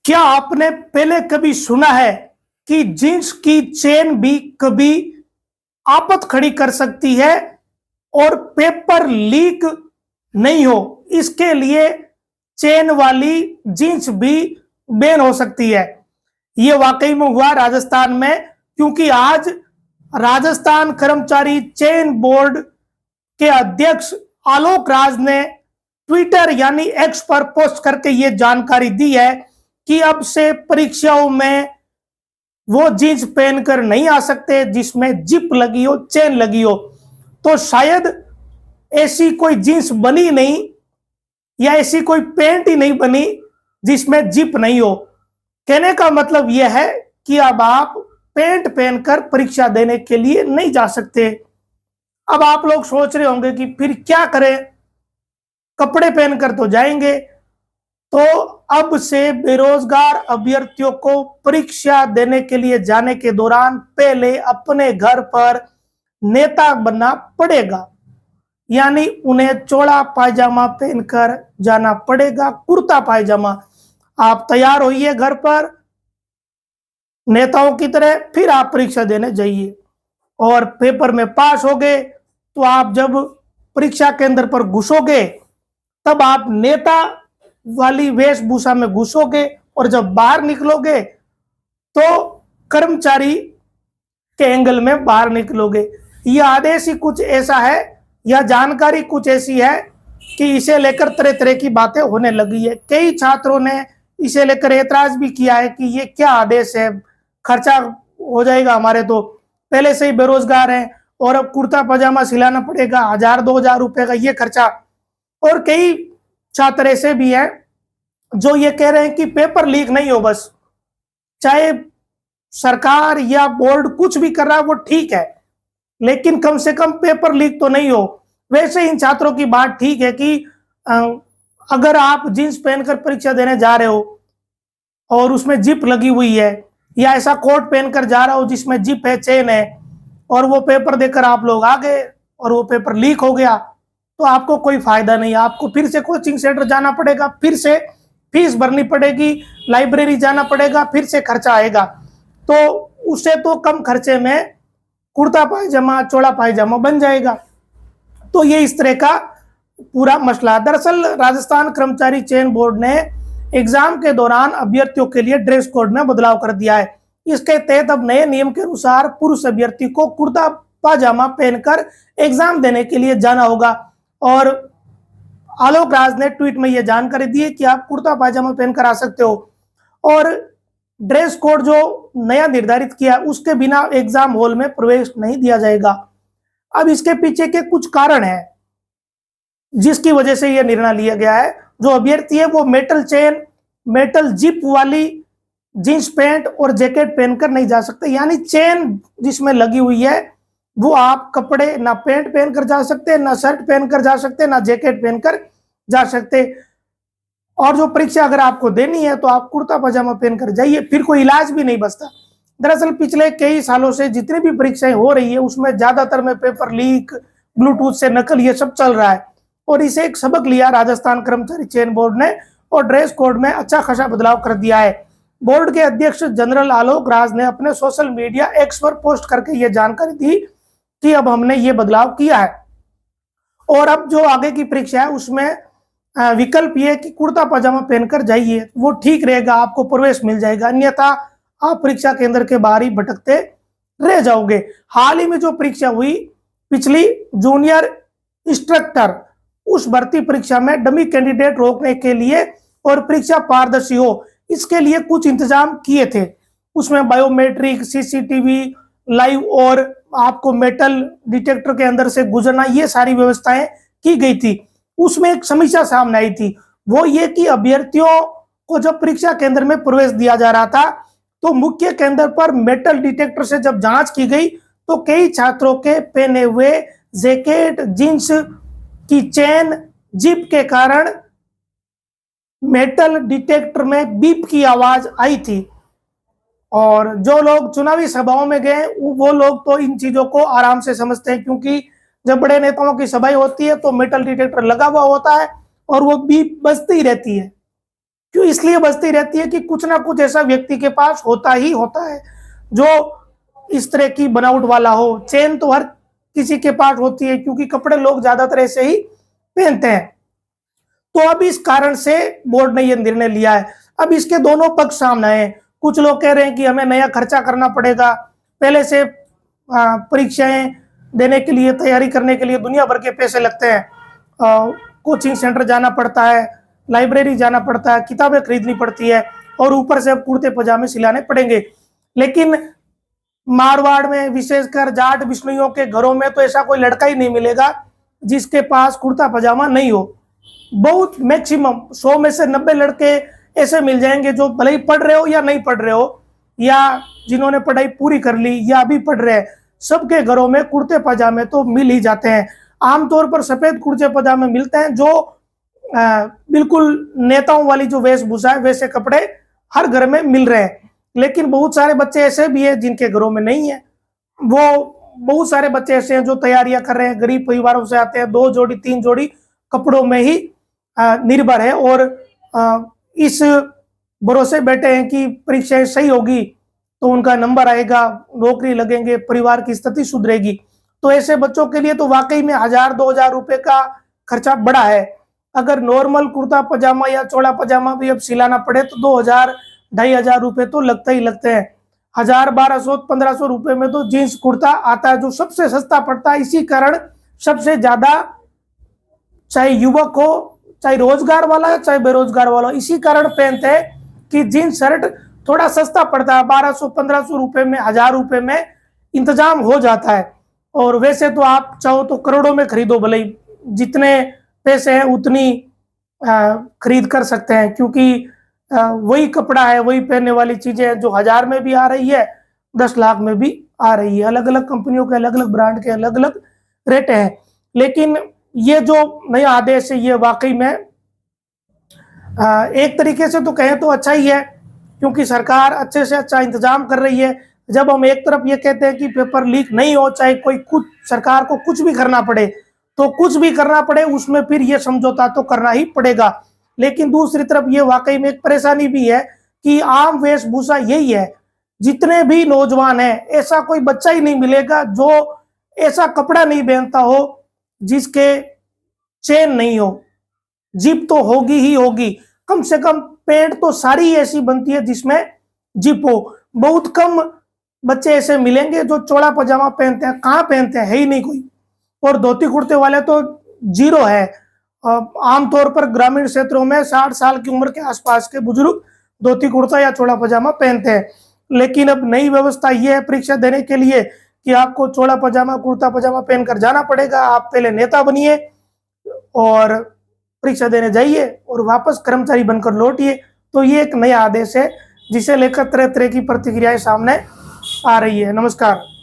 क्या आपने पहले कभी सुना है कि जींस की चेन भी कभी आफत खड़ी कर सकती है और पेपर लीक नहीं हो, इसके लिए चेन वाली जींस भी बैन हो सकती है। ये वाकई में हुआ राजस्थान में, क्योंकि आज राजस्थान कर्मचारी चेन बोर्ड के अध्यक्ष आलोक राज ने ट्विटर यानी एक्स पर पोस्ट करके ये जानकारी दी है कि अब से परीक्षाओं में वो जींस पहनकर नहीं आ सकते जिसमें जिप लगी हो, चेन लगी हो। तो शायद ऐसी कोई जींस बनी नहीं या ऐसी कोई पैंट ही नहीं बनी जिसमें जिप नहीं हो। कहने का मतलब यह है कि अब आप पैंट पहनकर परीक्षा देने के लिए नहीं जा सकते। अब आप लोग सोच रहे होंगे कि फिर क्या करें, कपड़े पहनकर तो जाएंगे। तो अब से बेरोजगार अभ्यर्थियों को परीक्षा देने के लिए जाने के दौरान पहले अपने घर पर नेता बनना पड़ेगा, यानी उन्हें चौड़ा पायजामा पहनकर जाना पड़ेगा, कुर्ता पायजामा। आप तैयार होइए घर पर नेताओं की तरह, फिर आप परीक्षा देने जाइए और पेपर में पास हो गए तो आप जब परीक्षा केंद्र पर घुसोगे तब आप नेता वाली वेशभूषा में घुसोगे और जब बाहर निकलोगे तो कर्मचारी के एंगल में बाहर निकलोगे। यह आदेश ही कुछ ऐसा है या जानकारी कुछ ऐसी है कि इसे लेकर तरह तरह की बातें होने लगी है। कई छात्रों ने इसे लेकर ऐतराज भी किया है कि ये क्या आदेश है, खर्चा हो जाएगा हमारे, तो पहले से ही बेरोजगार हैं और अब कुर्ता पजामा सिलाना पड़ेगा, 1000-2000 रुपए का ये खर्चा। और कई छात्र ऐसे भी हैं जो ये कह रहे हैं कि पेपर लीक नहीं हो, बस चाहे सरकार या बोर्ड कुछ भी कर रहा है वो ठीक है, लेकिन कम से कम पेपर लीक तो नहीं हो। वैसे इन छात्रों की बात ठीक है कि अगर आप जींस पहनकर परीक्षा देने जा रहे हो और उसमें जिप लगी हुई है, या ऐसा कोट पहनकर जा रहा हो जिसमें जिप है, चेन है, और वो पेपर देकर आप लोग आ गए और वो पेपर लीक हो गया, तो आपको कोई फायदा नहीं। आपको फिर से कोचिंग सेंटर जाना पड़ेगा, फिर से फीस भरनी पड़ेगी, लाइब्रेरी जाना पड़ेगा, फिर से खर्चा आएगा। तो उससे तो कम खर्चे में कुर्ता पायजामा, चौड़ा पायजामा बन जाएगा। तो ये इस तरह का पूरा मसला। दरअसल राजस्थान कर्मचारी चयन बोर्ड ने एग्जाम के दौरान अभ्यर्थियों के लिए ड्रेस कोड में बदलाव कर दिया है। इसके तहत अब नए नियम के अनुसार पुरुष अभ्यर्थी को कुर्ता पाजामा पहनकर एग्जाम देने के लिए जाना होगा। और आलोक राज ने ट्वीट में यह जानकारी दी है कि आप कुर्ता पाजामा पहनकर आ सकते हो और ड्रेस कोड जो नया निर्धारित किया उसके बिना एग्जाम हॉल में प्रवेश नहीं दिया जाएगा। अब इसके पीछे के कुछ कारण हैं जिसकी वजह से यह निर्णय लिया गया है। जो अभ्यर्थी है वो मेटल चेन, मेटल जिप वाली जींस पैंट और जैकेट पहनकर नहीं जा सकते, यानी चेन जिसमें लगी हुई है वो आप कपड़े ना पैंट पहनकर जा सकते, ना शर्ट पहनकर जा सकते, ना जैकेट पहनकर जा सकते। और जो परीक्षा अगर आपको देनी है तो आप कुर्ता पजामा पहनकर जाइए, फिर कोई इलाज भी नहीं बचता। दरअसल पिछले कई सालों से जितनी भी परीक्षाएं हो रही है उसमें ज्यादातर में पेपर लीक, ब्लूटूथ से नकल, ये सब चल रहा है। और इसे एक सबक लिया राजस्थान कर्मचारी चयन बोर्ड ने और ड्रेस कोड में अच्छा खासा बदलाव कर दिया है। बोर्ड के अध्यक्ष जनरल आलोक राज ने अपने सोशल मीडिया एक्स पर पोस्ट करके यह जानकारी दी कि अब हमने ये बदलाव किया है और अब जो आगे की परीक्षा है उसमें विकल्प ये कि कुर्ता पजामा पहनकर जाइए, वो ठीक रहेगा, आपको प्रवेश मिल जाएगा, अन्यथा आप परीक्षा केंद्र के बाहर ही भटकते रह जाओगे। हाल ही में जो परीक्षा हुई पिछली जूनियर इंस्ट्रक्टर, उस भर्ती परीक्षा में डमी कैंडिडेट रोकने के लिए और परीक्षा पारदर्शी हो इसके लिए कुछ इंतजाम किए थे। उसमें बायोमेट्रिक, सीसीटीवी लाइव और आपको मेटल डिटेक्टर के अंदर से गुजरना, ये सारी व्यवस्थाएं की गई थी। उसमें एक समस्या सामने आई थी, वो ये कि अभ्यर्थियों को जब परीक्षा केंद्र में प्रवेश दिया जा रहा था तो मुख्य केंद्र पर मेटल डिटेक्टर से जब जांच की गई तो कई छात्रों के पहने हुए जैकेट, जींस की चेन, जिप के कारण मेटल डिटेक्टर में बीप की आवाज आई थी। और जो लोग चुनावी सभाओं में गए वो लोग तो इन चीजों को आराम से समझते हैं, क्योंकि जब बड़े नेताओं की सभाएं होती है तो मेटल डिटेक्टर लगा हुआ होता है और वो बीप बजती रहती है। क्यों इसलिए बचती रहती है कि कुछ ना कुछ ऐसा व्यक्ति के पास होता ही होता है जो इस तरह की बनावट वाला हो। चेन तो हर किसी के पास होती है, क्योंकि कपड़े लोग ज्यादातर ऐसे ही पहनते हैं। तो अब इस कारण से बोर्ड ने यह निर्णय लिया है। अब इसके दोनों पक्ष सामने हैं। कुछ लोग कह रहे हैं कि हमें नया खर्चा करना पड़ेगा, पहले से परीक्षाएं देने के लिए, तैयारी करने के लिए दुनिया भर के पैसे लगते हैं। कोचिंग सेंटर जाना पड़ता है, लाइब्रेरी जाना पड़ता है, किताबें खरीदनी पड़ती है, और ऊपर से अब कुर्ते पजामे सिलाने पड़ेंगे। लेकिन मारवाड़ में, विशेषकर जाट बिश्नोइयों के घरों में तो ऐसा कोई लड़का ही नहीं मिलेगा जिसके पास कुर्ता पजामा नहीं हो। बहुत मैक्सिमम 100 में से 90 लड़के ऐसे मिल जाएंगे जो भले ही पढ़ रहे हो या नहीं पढ़ रहे हो, या जिन्होंने पढ़ाई पूरी कर ली या अभी पढ़ रहे हैं, सबके घरों में कुर्ते पजामे तो मिल ही जाते हैं। आमतौर पर सफेद कुर्ते पजामे मिलते हैं, जो बिल्कुल नेताओं वाली जो वेशभूषा है वैसे कपड़े हर घर में मिल रहे हैं। लेकिन बहुत सारे बच्चे ऐसे भी हैं जिनके घरों में नहीं है। बहुत सारे बच्चे ऐसे हैं जो तैयारियां कर रहे हैं, गरीब परिवारों से आते हैं, 2 जोड़ी 3 जोड़ी कपड़ों में ही निर्भर है, और इस भरोसे बैठे हैं कि परीक्षाएं सही होगी तो उनका नंबर आएगा, नौकरी लगेंगे, परिवार की स्थिति सुधरेगी। तो ऐसे बच्चों के लिए तो वाकई में 1000-2000 रुपए का खर्चा बड़ा है। अगर नॉर्मल कुर्ता पजामा या चौड़ा पजामा भी अब सिलाना पड़े तो 2000-2500 रुपए तो लगते ही लगते हैं। 1000-1200-1500 रुपए में तो जींस कुर्ता आता है, जो सबसे सस्ता पड़ता है। इसी कारण सबसे ज्यादा, चाहे युवक हो, चाहे रोजगार वाला है, चाहे बेरोजगार वाला, इसी कारण पहनते हैं कि जींस शर्ट थोड़ा सस्ता पड़ता है। 1200-1500 रुपए में, 1000 रुपए में इंतजाम हो जाता है। और वैसे तो आप चाहो तो करोड़ों में खरीदो, भले ही जितने पैसे हैं उतनी खरीद कर सकते हैं, क्योंकि वही कपड़ा है, वही पहनने वाली चीजें हैं जो 1000 में भी आ रही है, 10 लाख में भी आ रही है। अलग अलग कंपनियों के, अलग अलग ब्रांड के अलग अलग रेट हैं। लेकिन ये जो नया आदेश है ये वाकई में एक तरीके से तो कहें तो अच्छा ही है, क्योंकि सरकार अच्छे से अच्छा इंतजाम कर रही है। जब हम एक तरफ ये कहते हैं कि पेपर लीक नहीं हो, चाहे कोई कुछ सरकार को कुछ भी करना पड़े, तो कुछ भी करना पड़े उसमें फिर ये समझौता तो करना ही पड़ेगा। लेकिन दूसरी तरफ ये वाकई में एक परेशानी भी है कि आम वेशभूषा यही है। जितने भी नौजवान हैं, ऐसा कोई बच्चा ही नहीं मिलेगा जो ऐसा कपड़ा नहीं पहनता हो जिसके चेन नहीं हो। जिप तो होगी ही होगी, कम से कम पैंट तो सारी ऐसी बनती है जिसमें जिप हो। बहुत कम बच्चे ऐसे मिलेंगे जो चौड़ा पजामा पहनते हैं, कहाँ पहनते हैं, है ही नहीं कोई। और धोती कुर्ते वाले तो जीरो है। आमतौर पर ग्रामीण क्षेत्रों में 60 साल की उम्र के आसपास के बुजुर्ग धोती कुर्ता या चौड़ा पजामा पहनते हैं। लेकिन अब नई व्यवस्था ये है परीक्षा देने के लिए कि आपको चौड़ा पजामा, कुर्ता पजामा पहनकर जाना पड़ेगा। आप पहले नेता बनिए और परीक्षा देने जाइए और वापस कर्मचारी बनकर लौटिए। तो ये एक नया आदेश है जिसे लेकर तरह तरह की प्रतिक्रियाएं सामने आ रही है। नमस्कार।